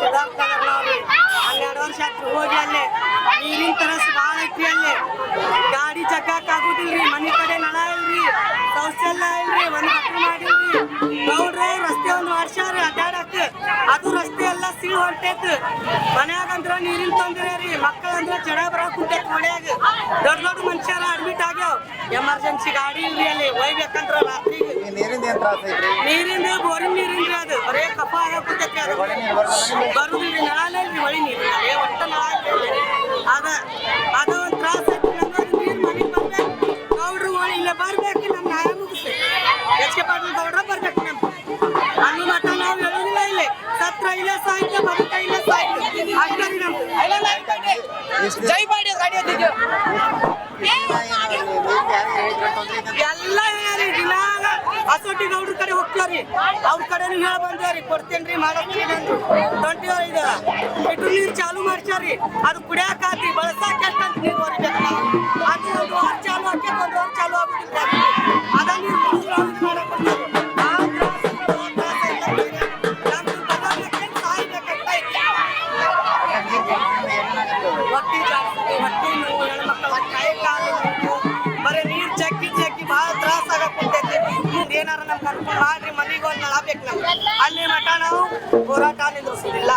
12 ವರ್ಷ ಆಯ್ತು ಹೋಗಿ ಅಲ್ಲೇ ನೀರಿನ ತರಸ್ ಭಾಳ ಐತ್ರಿ ಅಲ್ಲೇ ಗಾಡಿ ಚಕ್ಕಾಕ್ ಆಗುದಿಲ್ರಿ ಮನೆ ಕಡೆ ನಳ ಇಲ್ರಿ ಶೌಚಾಲಯ ಇಲ್ರಿ ಒಂದು ಮಾಡಿಲ್ರಿ ಗೌಡ್ರೆ ರಸ್ತೆ ಒಂದು ಮಾಡ್ಸ್ಯಾರ ಅಡ್ಡಾಡಕ್ ಅದು ರಸ್ತೆ ಎಲ್ಲ ಸಿಳ್ ಹೊಂಟೈತ್ ಮನ್ಯಾಗಂದ್ರ ನೀರಿನ ತೊಂದ್ರೆ ರೀ ಮಕ್ಕಳಂದ್ರ ಜಡ ಬರಾಕ್ ಕುಂತೈತ್ ಮನ್ಯಾಗ ದೊಡ್ಡ ದೊಡ್ಡ ಮನುಷ್ಯರ ಅಡ್ಮಿಟ್ ಆಗ್ಯಾವ ಎಮರ್ಜೆನ್ಸಿ ಗಾಡಿ ಇಲ್ರಿ ಅಲ್ಲಿ ಒಯ್ಬೇಕಂದ್ರ ರಾತ್ರಿಗೆ ನೀರಿಂದ ಬೋರಿನ ನೀರಿಂದ್ರಿ ಅದು ಬರೇ ಕಫ ಆಗಕ್ ಕುಂತೈತ್ರಿ ಅದು ಬರುದಿಲ್ರಿ ನಳಾನೇ ಇಲ್ರಿ ಹೊಳಿ ನೀರು ಒಟ್ಟ ನಳ ಅದು ಒಂದು ತ್ರಾಸ ಐತ್ರಿ ನಮ್ಗೆ ನೀರು ಮನೆಗೆ ಬರ್ಬೇಕು ಗೌಡ್ರು ಹೊಳಿ ಇಲ್ಲ ಬರ್ಬೇಕು ನಮ್ಮ ನ್ಯಾಯ ಮುಗಿಸ್ರಿ ಎಚ್ ಕೆ ಪಾಟೀಲ್ ಗೌಡ್ರ ಬರ್ಬೇಕು ನಮ್ಗೆ ಅಲ್ಲಿ ಮಟ್ಟ ನಾವು ಹೇಳುದಿಲ್ಲ ಇಲ್ಲಿ ಸತ್ರ ಇಲ್ಲ ಸಾಹಿತ್ಯ ಬದುಕ ಇಲ್ಲ ಸಾಹಿತ್ಯ ಅಷ್ಟರಿ ನಮ್ದು ಜೈ ಮಾಡಿ ಗಾಡಿ ಎಲ್ಲ ಹೇಳಿ ದಿನ ಹಸೋಟಿ ಗೌಡ್ರ ಕಡೆ ಹೋಗ್ತಾವ್ರಿ ಅವ್ರ ಕಡೆನು ಹೇಳ ಬಂದ್ರಿ ಕೊಡ್ತೇನ್ರಿ ಮಾಡಕ್ರಿ ನಂದು 25 ಬಿಟ್ಟು ನೀರು ಚಾಲು ಮಾಡ್ಸ್ಯಾರಿ ಅದು ಕುಡಿಯಾಕ ಆತಿ ಬಳಸಾಕ ಎಷ್ಟಂತ ನೀರು ಹೊರಿಬೇಕು ನಾವು ಅದು ಒಂದು ವಾರ ಚಾಲು ಹಾಕಿ ಒಂದು ವಾರ ಚಾಲು ಆಗ್ಬಿಟ್ಟಿದ್ರೆ ಅದ ನೀರು ಮಾಡಕ್ ಹೊಟ್ಟಿ ಜಾಸ್ತಿ ಹೊಟ್ಟಿ ನೋವು ಹೆಣ್ಮಕ್ಳ ಕೈ ಕಾಲು ಬರೀ ನೀರು ಜಗ್ಗಿ ಭಾಳ ತ್ರಾಸ ಆಗಕ್ ಕುಂತೈತಿ ಏನಾರ ನಮ್ಗೆ ಅನುಕೂಲ ಮಾಡ್ರಿ ಮನೆಗೆ ಒಂದು ನಳ ಬೇಕು ನಮ್ಗೆ ಅಲ್ಲಿ ಮಠ ನಾವು ಹೋರಾಟ ನಿಂದ್ರಿಸೋದಿಲ್ಲ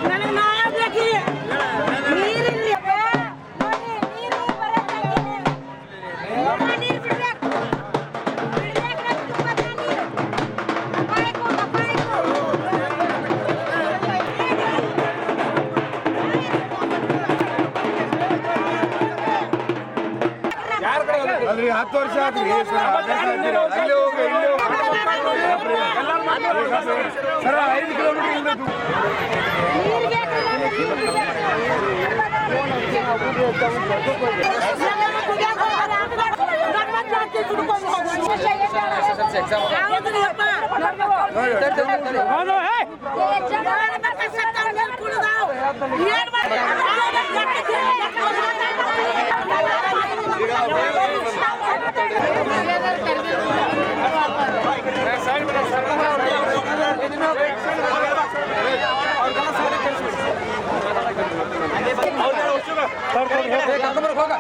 ನನಗೆ ನ್ಯಾಯ ಬೇಕು ನೀರಿಲ್ಲ ಅಲ್ರಿ 10 ವರ್ಷ ಆತ್ರಿ ಅಲ್ಲಿ ಹೋಗಿ ಸರ 5 ಕಿಲೋಮೀಟರ್ ಹೋಗ